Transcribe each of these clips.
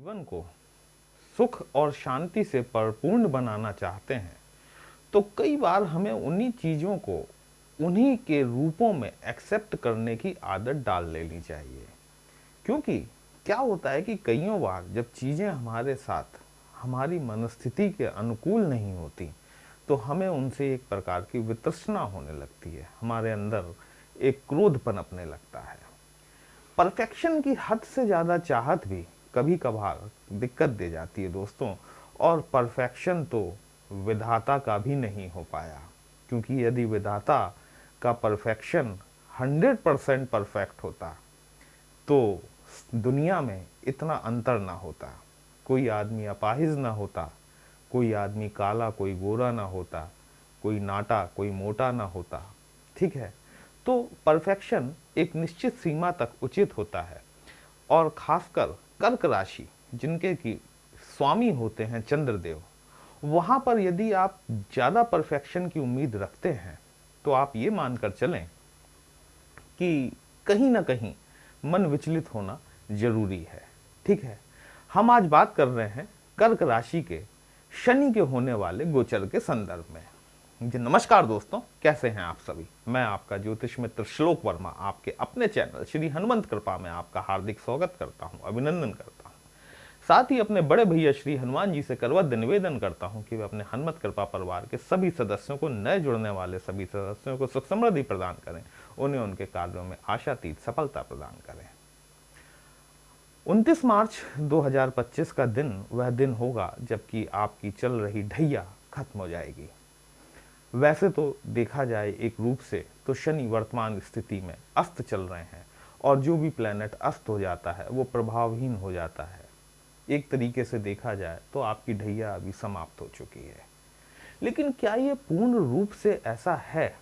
जीवन को सुख और शांति से परिपूर्ण बनाना चाहते हैं तो कई बार हमें उन्हीं चीज़ों को उन्हीं के रूपों में एक्सेप्ट करने की आदत डाल लेनी चाहिए। क्योंकि क्या होता है कि कईयों बार जब चीज़ें हमारे साथ हमारी मनस्थिति के अनुकूल नहीं होती तो हमें उनसे एक प्रकार की वितृष्णा होने लगती है, हमारे अंदर एक क्रोध पनपने लगता है। परफेक्शन की हद से ज़्यादा चाहत भी कभी कभार दिक्कत दे जाती है दोस्तों। और परफेक्शन तो विधाता का भी नहीं हो पाया, क्योंकि यदि विधाता का परफेक्शन 100% परफेक्ट होता तो दुनिया में इतना अंतर ना होता। कोई आदमी अपाहिज ना होता, कोई आदमी काला कोई गोरा ना होता, कोई नाटा कोई मोटा ना होता। ठीक है, तो परफेक्शन एक निश्चित सीमा तक उचित होता है। और खासकर कर्क राशि जिनके की स्वामी होते हैं चंद्रदेव, वहां पर यदि आप ज़्यादा परफेक्शन की उम्मीद रखते हैं तो आप ये मानकर चलें कि कहीं ना कहीं मन विचलित होना जरूरी है। ठीक है, हम आज बात कर रहे हैं कर्क राशि के शनि के होने वाले गोचर के संदर्भ में। जी नमस्कार दोस्तों, कैसे हैं आप सभी। मैं आपका ज्योतिष मित्र श्लोक वर्मा आपके अपने चैनल श्री हनुमंत कृपा में आपका हार्दिक स्वागत करता हूं, अभिनंदन करता हूं। साथ ही अपने बड़े भैया श्री हनुमान जी से करवत निवेदन करता हूं कि वे अपने हनुमत कृपा परिवार के सभी सदस्यों को, नए जुड़ने वाले सभी सदस्यों को सुख समृद्धि प्रदान करें, उन्हें उनके कार्यों में आशातीत सफलता प्रदान करें। 29 मार्च 2025 का दिन वह दिन होगा जबकि आपकी चल रही ढैया खत्म हो जाएगी। वैसे तो देखा जाए एक रूप से तो शनि वर्तमान स्थिति में अस्त चल रहे हैं और जो भी प्लैनेट अस्त हो जाता है वो प्रभावहीन हो जाता है। एक तरीके से देखा जाए तो आपकी ढैया अभी समाप्त हो चुकी है। लेकिन क्या ये पूर्ण रूप से ऐसा है?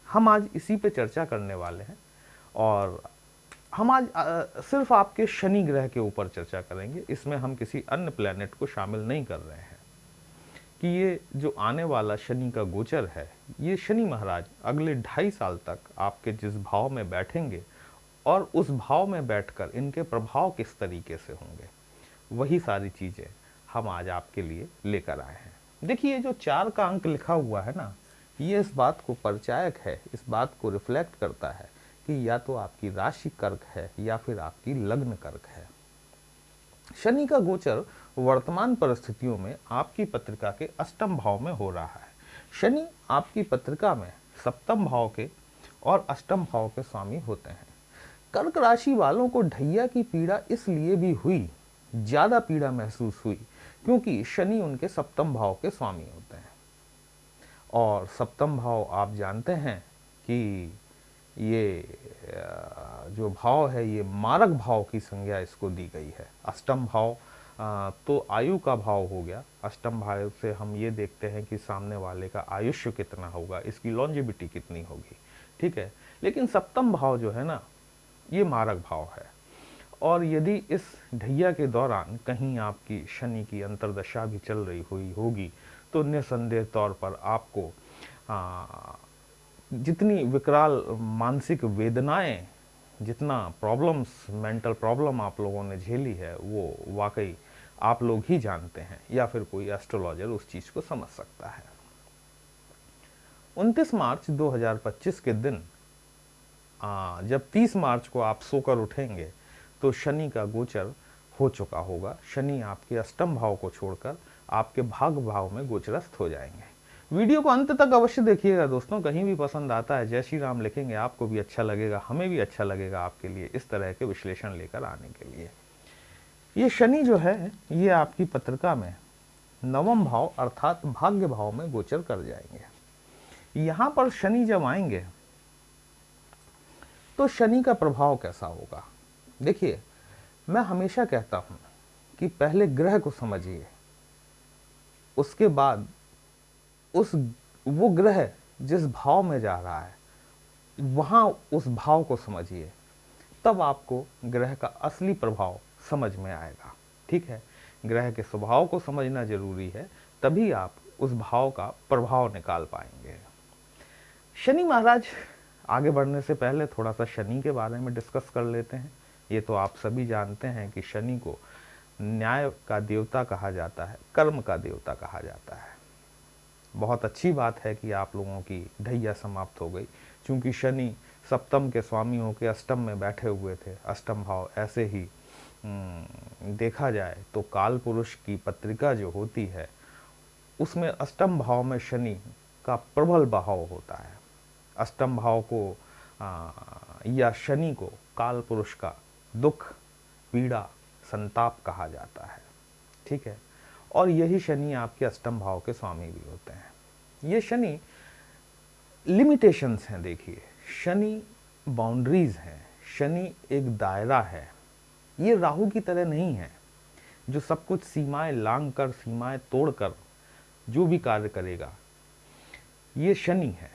हम आज इसी पे चर्चा करने वाले हैं और हम आज सिर्फ आपके शनि ग्रह के ऊपर चर्चा करेंगे। इसमें हम किसी अन्य प्लैनेट को शामिल नहीं कर रहे हैं कि ये जो आने वाला शनि का गोचर है, ये शनि महाराज अगले 2.5 साल तक आपके जिस भाव में बैठेंगे और उस भाव में बैठकर इनके प्रभाव किस तरीके से होंगे, वही सारी चीज़ें हम आज आपके लिए लेकर आए हैं। देखिए, जो 4 का अंक लिखा हुआ है ना, ये इस बात को परिचायक है, इस बात को रिफ्लेक्ट करता है कि या तो आपकी राशि कर्क है या फिर आपकी लग्न कर्क है। शनि का गोचर वर्तमान परिस्थितियों में आपकी पत्रिका के अष्टम भाव में हो रहा है। शनि आपकी पत्रिका में सप्तम भाव के और अष्टम भाव के स्वामी होते हैं। कर्क राशि वालों को ढैया की पीड़ा इसलिए भी हुई, ज्यादा पीड़ा महसूस हुई, क्योंकि शनि उनके सप्तम भाव के स्वामी होते हैं। और सप्तम भाव आप जानते हैं कि ये जो भाव है ये मारक भाव की संज्ञा इसको दी गई है। अष्टम भाव तो आयु का भाव हो गया। अष्टम भाव से हम ये देखते हैं कि सामने वाले का आयुष्य कितना होगा, इसकी लॉन्जेविटी कितनी होगी। ठीक है, लेकिन सप्तम भाव जो है ना, ये मारक भाव है। और यदि इस ढैया के दौरान कहीं आपकी शनि की अंतर्दशा भी चल रही हुई होगी तो निसंदेह तौर पर आपको जितनी विकराल मानसिक वेदनाएं, जितना प्रॉब्लम्स, मेंटल प्रॉब्लम आप लोगों ने झेली है, वो वाकई आप लोग ही जानते हैं या फिर कोई एस्ट्रोलॉजर उस चीज़ को समझ सकता है। 29 मार्च 2025 के दिन जब 30 मार्च को आप सोकर उठेंगे तो शनि का गोचर हो चुका होगा। शनि आपके अष्टम भाव को छोड़कर आपके भाग भाव में गोचरस्थ हो जाएंगे। वीडियो को अंत तक अवश्य देखिएगा दोस्तों, कहीं भी पसंद आता है जय श्री राम लिखेंगे, आपको भी अच्छा लगेगा, हमें भी अच्छा लगेगा आपके लिए इस तरह के विश्लेषण लेकर आने के लिए। ये शनि जो है ये आपकी पत्रिका में नवम भाव अर्थात भाग्य भाव में गोचर कर जाएंगे। यहां पर शनि जब आएंगे तो शनि का प्रभाव कैसा होगा? देखिए, मैं हमेशा कहता हूं कि पहले ग्रह को समझिए, उसके बाद वो ग्रह जिस भाव में जा रहा है वहां उस भाव को समझिए, तब आपको ग्रह का असली प्रभाव समझ में आएगा। ठीक है, ग्रह के स्वभाव को समझना जरूरी है, तभी आप उस भाव का प्रभाव निकाल पाएंगे। शनि महाराज, आगे बढ़ने से पहले थोड़ा सा शनि के बारे में डिस्कस कर लेते हैं। ये तो आप सभी जानते हैं कि शनि को न्याय का देवता कहा जाता है, कर्म का देवता कहा जाता है। बहुत अच्छी बात है कि आप लोगों की ढैया समाप्त हो गई, क्योंकि शनि सप्तम के स्वामी होकर अष्टम में बैठे हुए थे। अष्टम भाव ऐसे ही देखा जाए तो काल पुरुष की पत्रिका जो होती है उसमें अष्टम भाव में शनि का प्रबल भाव होता है। अष्टम भाव को या शनि को काल पुरुष का दुख, पीड़ा, संताप कहा जाता है। ठीक है, और यही शनि आपके अष्टम भाव के स्वामी भी होते हैं। ये शनि लिमिटेशंस हैं। देखिए, शनि बाउंड्रीज हैं, शनि एक दायरा है। ये राहु की तरह नहीं है जो सब कुछ सीमाएं लांघ कर, सीमाएं तोड़कर जो भी कार्य करेगा। ये शनि है।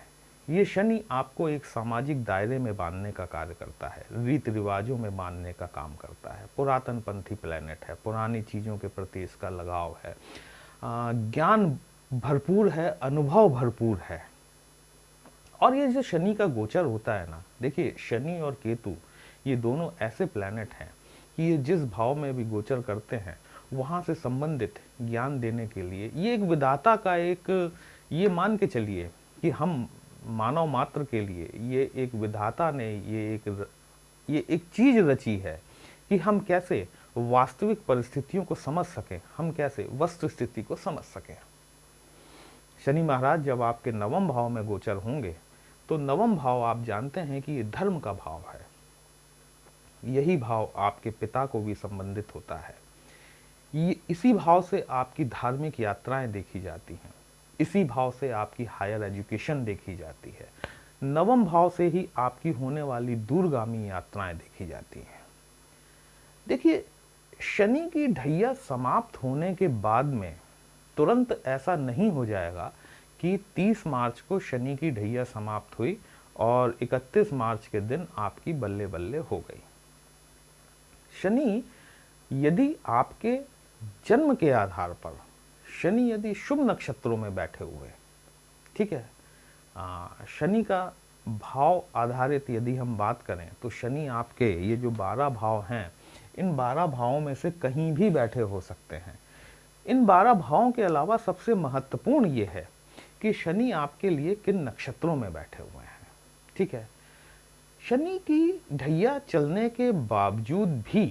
ये शनि आपको एक सामाजिक दायरे में बांधने का कार्य करता है, रीति रिवाजों में बांधने का काम करता है। पुरातन पंथी प्लैनेट है, पुरानी चीज़ों के प्रति इसका लगाव है, ज्ञान भरपूर है, अनुभव भरपूर है। और ये जो शनि का गोचर होता है ना, देखिए शनि और केतु ये दोनों ऐसे प्लैनेट हैं कि ये जिस भाव में भी गोचर करते हैं वहाँ से संबंधित ज्ञान देने के लिए ये एक विधाता का एक, ये मान के चलिए कि हम मानव मात्र के लिए ये एक विधाता ने ये एक चीज रची है कि हम कैसे वास्तविक परिस्थितियों को समझ सकें, हम कैसे वस्तु स्थिति को समझ सकें। शनि महाराज जब आपके नवम भाव में गोचर होंगे तो नवम भाव आप जानते हैं कि ये धर्म का भाव है। यही भाव आपके पिता को भी संबंधित होता है। ये इसी भाव से आपकी धार्मिक यात्राएं देखी जाती हैं, इसी भाव से आपकी हायर एजुकेशन देखी जाती है, नवम भाव से ही आपकी होने वाली दूरगामी यात्राएं देखी जाती हैं। देखिए, शनि की ढैया समाप्त होने के बाद में तुरंत ऐसा नहीं हो जाएगा कि 30 मार्च को शनि की ढैया समाप्त हुई और 31 मार्च के दिन आपकी बल्ले बल्ले हो गई। शनि यदि आपके जन्म के आधार पर, शनि यदि शुभ नक्षत्रों में बैठे हुए, ठीक है, शनि का भाव आधारित यदि हम बात करें तो शनि आपके ये जो 12 भाव हैं, इन 12 भावों में से कहीं भी बैठे हो सकते हैं। इन 12 भावों के अलावा सबसे महत्वपूर्ण ये है कि शनि आपके लिए किन नक्षत्रों में बैठे हुए हैं। ठीक है, शनि की ढैया चलने के बावजूद भी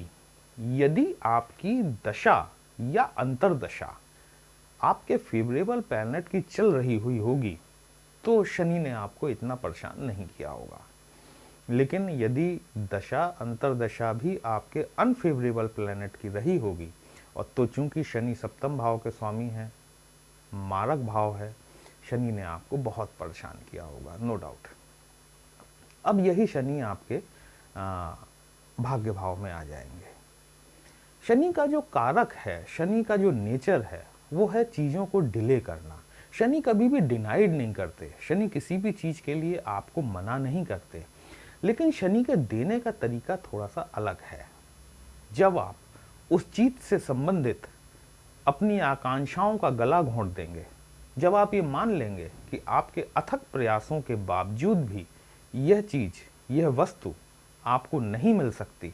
यदि आपकी दशा या अंतर्दशा आपके फेवरेबल प्लैनेट की चल रही हुई होगी तो शनि ने आपको इतना परेशान नहीं किया होगा। लेकिन यदि दशा अंतर्दशा भी आपके अनफेवरेबल प्लैनेट की रही होगी, और तो चूंकि शनि सप्तम भाव के स्वामी हैं, मारक भाव है, शनि ने आपको बहुत परेशान किया होगा, नो डाउट। अब यही शनि आपके भाग्य भाव में आ जाएंगे। शनि का जो कारक है, शनि का जो नेचर है, वो है चीज़ों को डिले करना। शनि कभी भी डिनाइड नहीं करते, शनि किसी भी चीज़ के लिए आपको मना नहीं करते, लेकिन शनि के देने का तरीका थोड़ा सा अलग है। जब आप उस चीज़ से संबंधित अपनी आकांक्षाओं का गला घोंट देंगे, जब आप ये मान लेंगे कि आपके अथक प्रयासों के बावजूद भी यह चीज़, यह वस्तु आपको नहीं मिल सकती,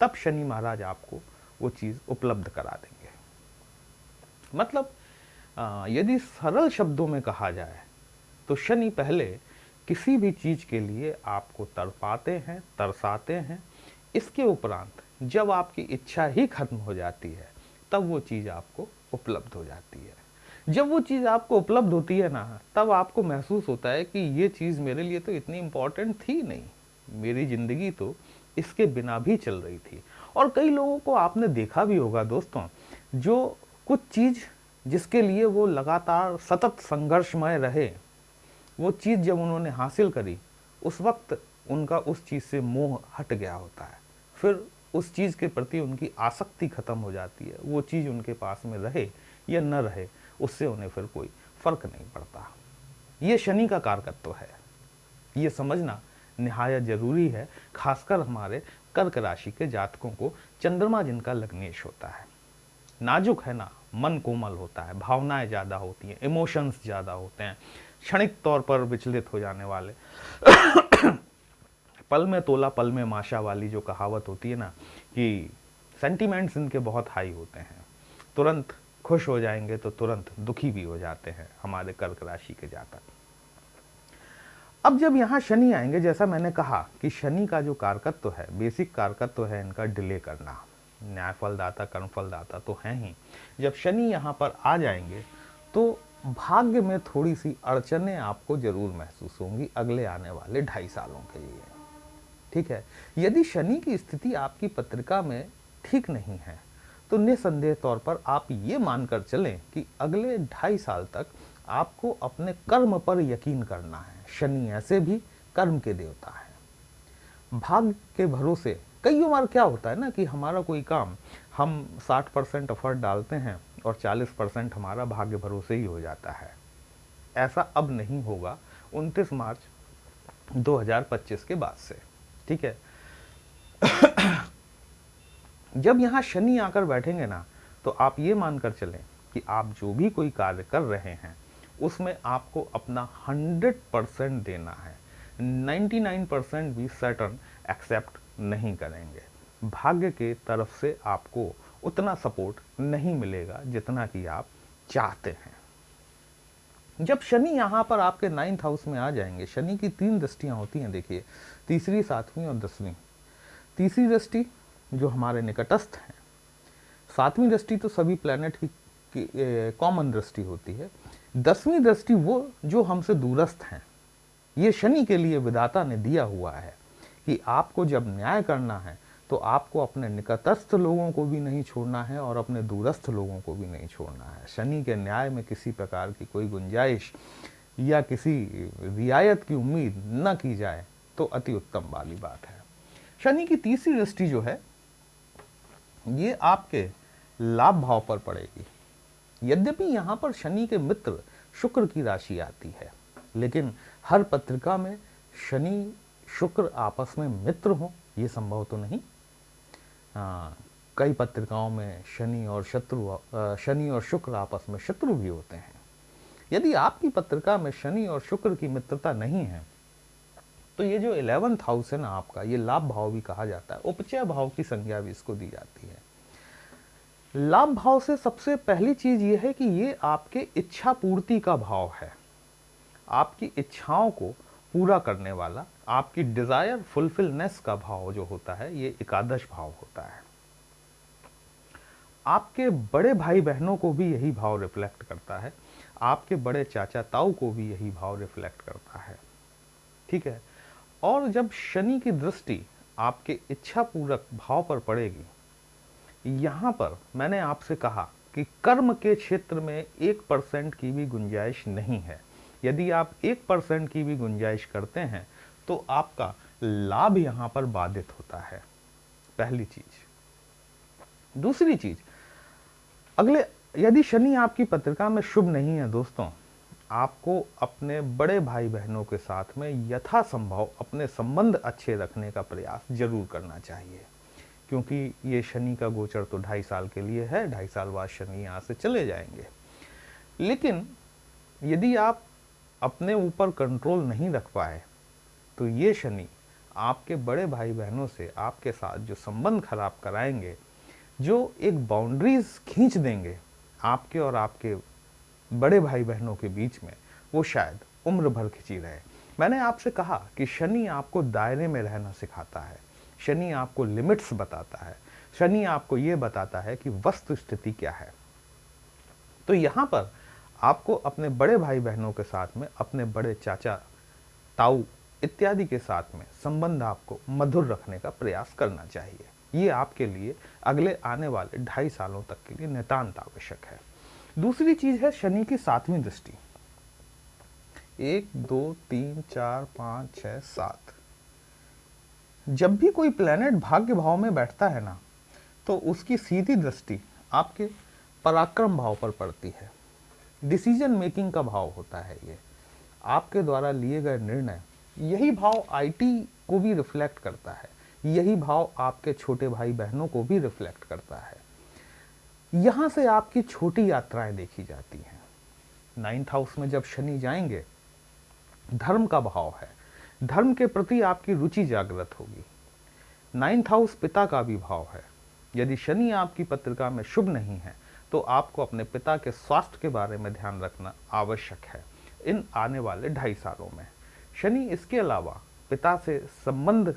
तब शनि महाराज आपको वो चीज़ उपलब्ध करा देंगे। मतलब यदि सरल शब्दों में कहा जाए तो शनि पहले किसी भी चीज़ के लिए आपको तड़पाते हैं, तरसाते हैं। इसके उपरांत जब आपकी इच्छा ही खत्म हो जाती है तब वो चीज़ आपको उपलब्ध हो जाती है। जब वो चीज़ आपको उपलब्ध होती है ना, तब आपको महसूस होता है कि ये चीज़ मेरे लिए तो इतनी इम्पोर्टेंट थी नहीं, मेरी ज़िंदगी तो इसके बिना भी चल रही थी। और कई लोगों को आपने देखा भी होगा दोस्तों, जो कुछ चीज़ जिसके लिए वो लगातार सतत संघर्षमय रहे, वो चीज़ जब उन्होंने हासिल करी, उस वक्त उनका उस चीज़ से मोह हट गया होता है, फिर उस चीज़ के प्रति उनकी आसक्ति खत्म हो जाती है। वो चीज़ उनके पास में रहे या न रहे, उससे उन्हें फिर कोई फर्क नहीं पड़ता। ये शनि का कारकत्व है, ये समझना निहायत जरूरी है, खासकर हमारे कर्क राशि के जातकों को। चंद्रमा जिनका लग्नेश होता है, नाजुक है ना, मन कोमल होता है, भावनाएं ज़्यादा होती हैं, इमोशंस ज़्यादा होते हैं, क्षणिक तौर पर विचलित हो जाने वाले पल में तोला पल में माशा वाली जो कहावत होती है ना, कि सेंटीमेंट्स इनके बहुत हाई होते हैं, तुरंत खुश हो जाएंगे तो तुरंत दुखी भी हो जाते हैं हमारे कर्क राशि के जातक। अब जब यहाँ शनि आएंगे, जैसा मैंने कहा कि शनि का जो कारकत्व है, बेसिक कारकत्व है इनका डिले करना, न्याय फलदाता कर्म फलदाता तो हैं ही। जब शनि यहाँ पर आ जाएंगे तो भाग्य में थोड़ी सी अड़चनें आपको जरूर महसूस होंगी अगले आने वाले 2.5 सालों के लिए। ठीक है, यदि शनि की स्थिति आपकी पत्रिका में ठीक नहीं है तो निसंदेह तौर पर आप ये मानकर चलें कि अगले 2.5 साल तक आपको अपने कर्म पर यकीन करना है। शनि ऐसे भी कर्म के देवता है। भाग्य के भरोसे कई बार क्या होता है ना कि हमारा कोई काम हम 60% एफर्ट डालते हैं और 40% हमारा भाग्य भरोसे ही हो जाता है। ऐसा अब नहीं होगा 29 मार्च 2025 के बाद से। ठीक है, जब यहाँ शनि आकर बैठेंगे ना तो आप ये मानकर चलें कि आप जो भी कोई कार्य कर रहे हैं उसमें आपको अपना 100% देना है। 99% भी सैटर्न एक्सेप्ट नहीं करेंगे। भाग्य के तरफ से आपको उतना सपोर्ट नहीं मिलेगा जितना कि आप चाहते हैं। जब शनि यहाँ पर आपके 9th हाउस में आ जाएंगे, शनि की 3 दृष्टियां होती हैं, देखिए, तीसरी, 7वीं और 10वीं। तीसरी दृष्टि जो हमारे निकटस्थ हैं, 7वीं दृष्टि तो सभी प्लैनेट की कॉमन दृष्टि होती है, 10वीं दृष्टि वो जो हमसे दूरस्थ हैं। ये शनि के लिए विधाता ने दिया हुआ है कि आपको जब न्याय करना है तो आपको अपने निकटस्थ लोगों को भी नहीं छोड़ना है और अपने दूरस्थ लोगों को भी नहीं छोड़ना है। शनि के न्याय में किसी प्रकार की कोई गुंजाइश या किसी रियायत की उम्मीद न की जाए तो अति उत्तम वाली बात है। शनि की तीसरी दृष्टि जो है ये आपके लाभ भाव पर पड़ेगी। यद्यपि यहाँ पर शनि के मित्र शुक्र की राशि आती है, लेकिन हर पत्रिका में शनि शुक्र आपस में मित्र हो ये संभव तो नहीं। कई पत्रिकाओं में शनि और शुक्र आपस में शत्रु भी होते हैं। यदि आपकी पत्रिका में शनि और शुक्र की मित्रता नहीं है तो ये जो 11th हाउस है ना आपका, ये लाभ भाव भी कहा जाता है, उपचय भाव की संज्ञा भी इसको दी जाती है। लाभ भाव से सबसे पहली चीज ये है कि ये आपके इच्छा पूर्ति का भाव है। आपकी इच्छाओं को पूरा करने वाला, आपकी डिजायर फुलफिलनेस का भाव जो होता है ये एकादश भाव होता है। आपके बड़े भाई बहनों को भी यही भाव रिफ्लेक्ट करता है, आपके बड़े चाचा ताऊ को भी यही भाव रिफ्लेक्ट करता है। ठीक है, और जब शनि की दृष्टि आपके इच्छा पूरक भाव पर पड़ेगी, यहां पर मैंने आपसे कहा कि कर्म के क्षेत्र में 1% की भी गुंजाइश नहीं है। यदि आप 1% की भी गुंजाइश करते हैं तो आपका लाभ यहां पर बाधित होता है, पहली चीज। दूसरी चीज, यदि शनि आपकी पत्रिका में शुभ नहीं है दोस्तों, आपको अपने बड़े भाई बहनों के साथ में यथासंभव अपने संबंध अच्छे रखने का प्रयास जरूर करना चाहिए, क्योंकि ये शनि का गोचर तो 2.5 साल के लिए है। 2.5 साल बाद शनि यहाँ से चले जाएंगे। लेकिन यदि आप अपने ऊपर कंट्रोल नहीं रख पाए तो ये शनि आपके बड़े भाई बहनों से आपके साथ जो संबंध खराब कराएंगे, जो एक बाउंड्रीज खींच देंगे आपके और आपके बड़े भाई बहनों के बीच में, वो शायद उम्र भर खिंची रहे। मैंने आपसे कहा कि शनि आपको दायरे में रहना सिखाता है, शनि आपको लिमिट्स बताता है, शनि आपको ये बताता है कि वस्तु स्थिति क्या है। तो यहाँ पर आपको अपने बड़े भाई बहनों के साथ में, अपने बड़े चाचा ताऊ इत्यादि के साथ में संबंध आपको मधुर रखने का प्रयास करना चाहिए। ये आपके लिए अगले आने वाले 2.5 सालों तक के लिए नितांत आवश्यक है। दूसरी चीज है शनि की 7वीं दृष्टि। 1 2 3 4 5 6 7। जब भी कोई प्लेनेट भाग्य भाव में बैठता है ना तो उसकी सीधी दृष्टि आपके पराक्रम भाव पर पड़ती है। डिसीजन मेकिंग का भाव होता है ये, आपके द्वारा लिए गए निर्णय। यही भाव आईटी को भी रिफ्लेक्ट करता है, यही भाव आपके छोटे भाई बहनों को भी रिफ्लेक्ट करता है। यहां से आपकी छोटी यात्राएं देखी जाती हैं। 9th हाउस में जब शनि जाएंगे, धर्म का भाव है, धर्म के प्रति आपकी रुचि जागृत होगी। 9th हाउस पिता का भी भाव है, यदि शनि आपकी पत्रिका में शुभ नहीं है तो आपको अपने पिता के स्वास्थ्य के बारे में ध्यान रखना आवश्यक है इन आने वाले 2.5 सालों में। शनि इसके अलावा पिता से संबंध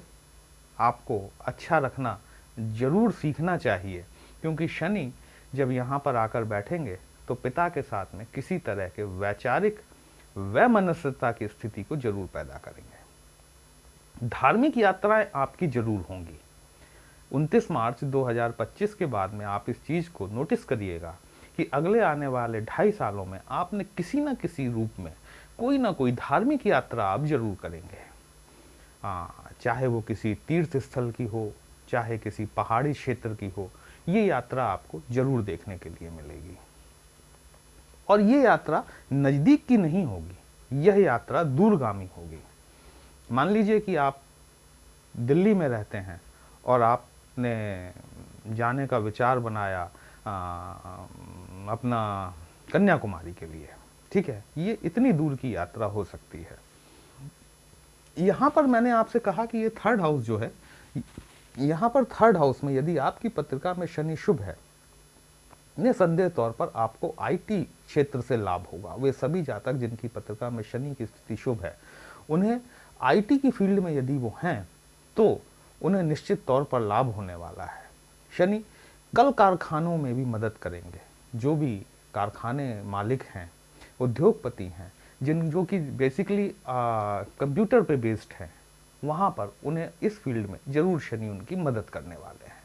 आपको अच्छा रखना जरूर सीखना चाहिए, क्योंकि शनि जब यहाँ पर आकर बैठेंगे तो पिता के साथ में किसी तरह के वैचारिक वैमनस्यता की स्थिति को जरूर पैदा करेंगे। धार्मिक यात्राएं आपकी जरूर होंगी। 29 मार्च 2025 के बाद में आप इस चीज को नोटिस करिएगा कि अगले आने वाले 2.5 सालों में आपने किसी न किसी रूप में कोई ना कोई धार्मिक यात्रा आप जरूर करेंगे। चाहे वो किसी तीर्थ स्थल की हो, चाहे किसी पहाड़ी क्षेत्र की हो, ये यात्रा आपको जरूर देखने के लिए मिलेगी। और ये यात्रा नजदीक की नहीं होगी, यह यात्रा दूरगामी होगी। मान लीजिए कि आप दिल्ली में रहते हैं और आपने जाने का विचार बनाया अपना कन्याकुमारी के लिए, ठीक है, ये इतनी दूर की यात्रा हो सकती है। यहाँ पर मैंने आपसे कहा कि ये 3rd हाउस जो है, यहाँ पर 3rd हाउस में यदि आपकी पत्रिका में शनि शुभ है, निसंदेह तौर पर आपको आईटी क्षेत्र से लाभ होगा। वे सभी जातक जिनकी पत्रिका में शनि की स्थिति शुभ है, उन्हें आईटी की फील्ड में यदि वो हैं तो उन्हें निश्चित तौर पर लाभ होने वाला है। शनि कल कारखानों में भी मदद करेंगे। जो भी कारखाने मालिक हैं, उद्योगपति हैं, जो कि बेसिकली कंप्यूटर पे बेस्ड हैं, वहाँ पर उन्हें इस फील्ड में जरूर शनि उनकी मदद करने वाले हैं।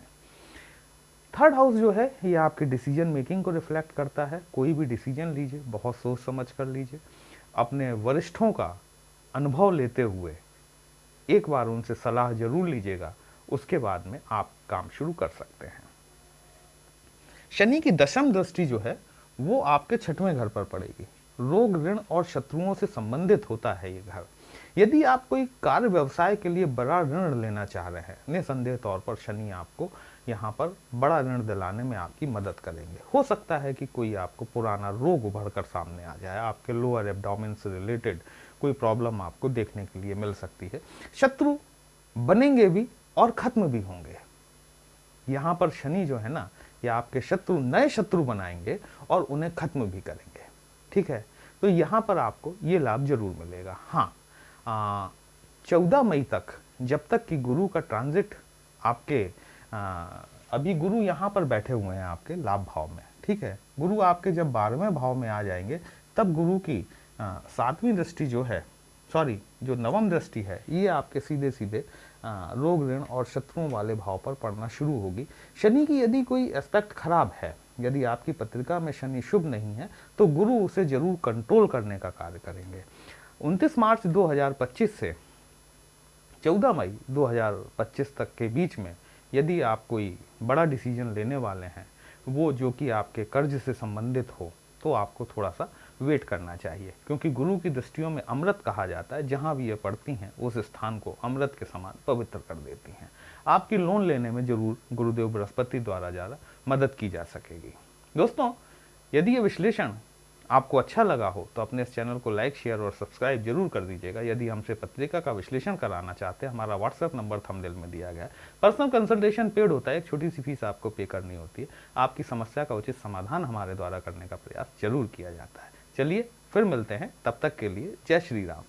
3rd हाउस जो है ये आपके डिसीजन मेकिंग को रिफ्लेक्ट करता है। कोई भी डिसीजन लीजिए बहुत सोच समझ कर लीजिए। अपने वरिष्ठों का अनुभव लेते हुए एक बार उनसे सलाह जरूर लीजिएगा, उसके बाद में आप काम शुरू कर सकते हैं। शनि की दशम दृष्टि जो है वो आपके 6वें घर पर पड़ेगी। रोग, ऋण और शत्रुओं से संबंधित होता है ये घर। यदि आप कोई कार्य व्यवसाय के लिए बड़ा ऋण लेना चाह रहे हैं, निसंदेह तौर पर शनि आपको यहाँ पर बड़ा ऋण दिलाने में आपकी मदद करेंगे। हो सकता है कि कोई आपको पुराना रोग उभर कर सामने आ जाए, आपके लोअर एब्डोमेन से रिलेटेड कोई प्रॉब्लम आपको देखने के लिए मिल सकती है। शत्रु बनेंगे भी और खत्म भी होंगे। यहाँ पर शनि जो है ना, ये आपके शत्रु नए शत्रु बनाएंगे और उन्हें खत्म भी करेंगे, ठीक है। तो यहाँ पर आपको ये लाभ जरूर मिलेगा। हाँ, 14 मई तक, जब तक कि गुरु का ट्रांजिट आपके अभी गुरु यहाँ पर बैठे हुए हैं आपके लाभ भाव में, ठीक है। गुरु आपके जब 12वें भाव में आ जाएंगे तब गुरु की 7वीं दृष्टि जो है, सॉरी जो 9वीं दृष्टि है, ये आपके सीधे सीधे रोग, ऋण और शत्रुओं वाले भाव पर पड़ना शुरू होगी। शनि की यदि कोई एस्पेक्ट खराब है, यदि आपकी पत्रिका में शनि शुभ नहीं है, तो गुरु उसे जरूर कंट्रोल करने का कार्य करेंगे। 29 मार्च 2025 से 14 मई 2025 तक के बीच में यदि आप कोई बड़ा डिसीजन लेने वाले हैं, वो जो कि आपके कर्ज से संबंधित हो, तो आपको थोड़ा सा वेट करना चाहिए, क्योंकि गुरु की दृष्टियों में अमृत कहा जाता है। जहाँ भी ये पड़ती हैं उस स्थान को अमृत के समान पवित्र कर देती हैं। आपकी लोन लेने में जरूर गुरुदेव बृहस्पति द्वारा ज़्यादा मदद की जा सकेगी। दोस्तों, यदि ये विश्लेषण आपको अच्छा लगा हो तो अपने इस चैनल को लाइक, शेयर और सब्सक्राइब जरूर कर दीजिएगा। यदि हमसे पत्रिका का विश्लेषण कराना चाहते हैं, हमारा व्हाट्सएप नंबर थंबनेल में दिया गया है। पर्सनल कंसल्टेशन पेड होता है, एक छोटी सी फीस आपको पे करनी होती है। आपकी समस्या का उचित समाधान हमारे द्वारा करने का प्रयास जरूर किया जाता है। चलिए फिर मिलते हैं, तब तक के लिए जय श्री राम।